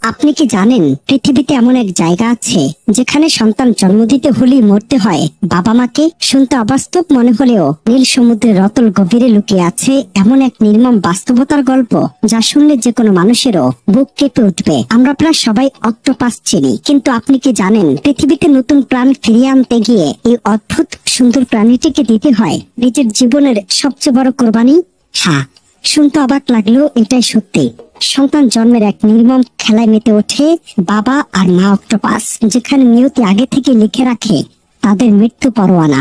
আপনি কি জানেন পৃথিবীতে এমন এক জায়গা আছে যেখানে সন্তান জন্ম দিতে হলেই মরতে হয় বাবা মাকে? শুনতে অবাস্তব মনে হলেও নীল সমুদ্রের রতল গভীরে লুকিয়ে আছে এমন এক নির্মম বাস্তবতার গল্প যা শুনলে যে কোনো মানুষেরও বুক কেঁপে উঠবে। আমরা প্রায় সবাই অক্টোপাস চিনি, কিন্তু আপনি কি জানেন পৃথিবীতে নতুন প্রাণ ফিরিয়ে আনতে গিয়ে এই অদ্ভুত সুন্দর প্রাণীটিকে দিতে হয় নিজের জীবনের সবচেয়ে বড় কোরবানি? হ্যাঁ, শুনতে অবাক লাগলেও এটাই সত্যি। সন্তান জন্মের এক নির্মম খেলায় মেতে ওঠে বাবা আর মা অক্টোপাস, যেখানে নিয়তি আগে থেকে লিখে রাখে তাদের মৃত্যু পরোয়ানা।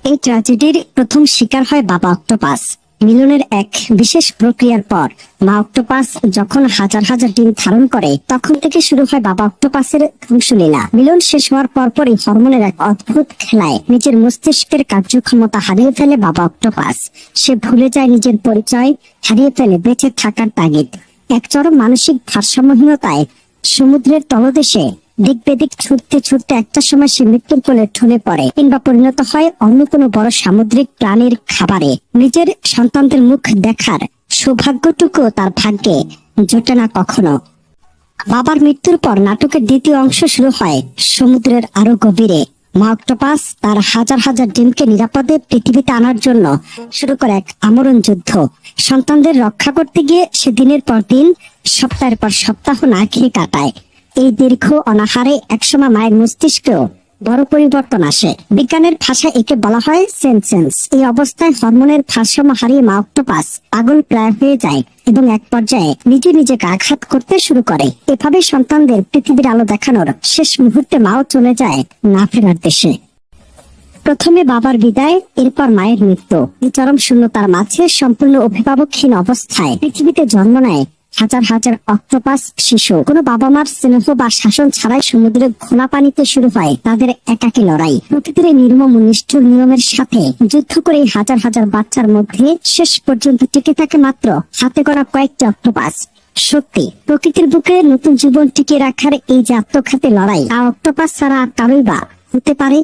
এই ট্র্যাজেডির প্রথম শিকার হয় বাবা অক্টোপাস। মিলনের এক বিশেষ প্রক্রিয়ার পর মা অক্টোপাস যখন হাজার হাজার ডিম ধারণ করে, তখন থেকে শুরু হয় বাবা অক্টোপাসের ধ্বংসলীলা। মিলন শেষ হওয়ার পরপরই হরমোনের এক অদ্ভুত খেলায় নিজের মস্তিষ্কের কার্যক্ষমতা হারিয়ে ফেলে বাবা অক্টোপাস। সে ভুলে যায় নিজের পরিচয়, হারিয়ে ফেলে বেঁচে থাকার তাগিদ। এক চরম মানসিক ভারসাম্যহীনতায় সমুদ্রের তলদেশে দিক বেদিক ছুটতে ছুটতে একটা সময় সে মৃত্যুর কোলে ঢলে পড়ে কিংবা পরিণত হয় অন্য কোনো বড় সামুদ্রিক প্রাণীর খাবারে। নিজের সন্তানদের মুখ দেখার সৌভাগ্যটুকু তার ভাগ্যে জোটে না কখনো। বাবার মৃত্যুর পর নাটকের দ্বিতীয় অংশ শুরু হয় সমুদ্রের আরো গভীরে। মা অক্টোপাস তার হাজার হাজার ডিমকে নিরাপদে পৃথিবীতে আনার জন্য শুরু করে এক আমরণ যুদ্ধ। সন্তানদের রক্ষা করতে গিয়ে সে দিনের পর দিন, সপ্তাহের পর সপ্তাহ না খেয়ে কাটায়। এই দীর্ঘ অনাহারে একসময় মায়ের মস্তিষ্কেও বড় পরিবর্তন আসে। বিজ্ঞানের ভাষায় একে বলা হয় সেনসেন্স। এই অবস্থায় হরমোনের ভারসাম্য হারিয়ে মা অক্টোপাস পাগল প্রায় হয়ে যায় এবং এক পর্যায়ে নিজে নিজেকে আঘাত করতে শুরু করে। এভাবে সন্তানদের পৃথিবীর আলো দেখানোর শেষ মুহূর্তে মাও চলে যায় না ফেরার দেশে। প্রথমে বাবার বিদায়, এরপর মায়ের মৃত্যু। এই চরম শূন্যতার মাঝে সম্পূর্ণ অভিভাবকহীন অবস্থায় পৃথিবীতে জন্ম নেয় হাজার হাজার অক্টোপাস শিশু। কোনো বাবা মার স্নেহ বা শাসন ছাড়াই সমুদ্রের ঘোলা পানিতে শুরু হয় তাদের একাকী লড়াই। প্রকৃতির এই নির্মম ও নিষ্ঠুর নিয়মের সাথে যুদ্ধ করে হাজার হাজার বাচ্চার মধ্যে শেষ পর্যন্ত টিকে থাকে মাত্র হাতে গড়া কয়েকটি অক্টোপাস। সত্যি, প্রকৃতির বুকে নতুন জীবন টিকিয়ে রাখার এই যে আত্মঘাতী লড়াই, তা অক্টোপাস ছাড়া আর কারোই বা হতে পারে?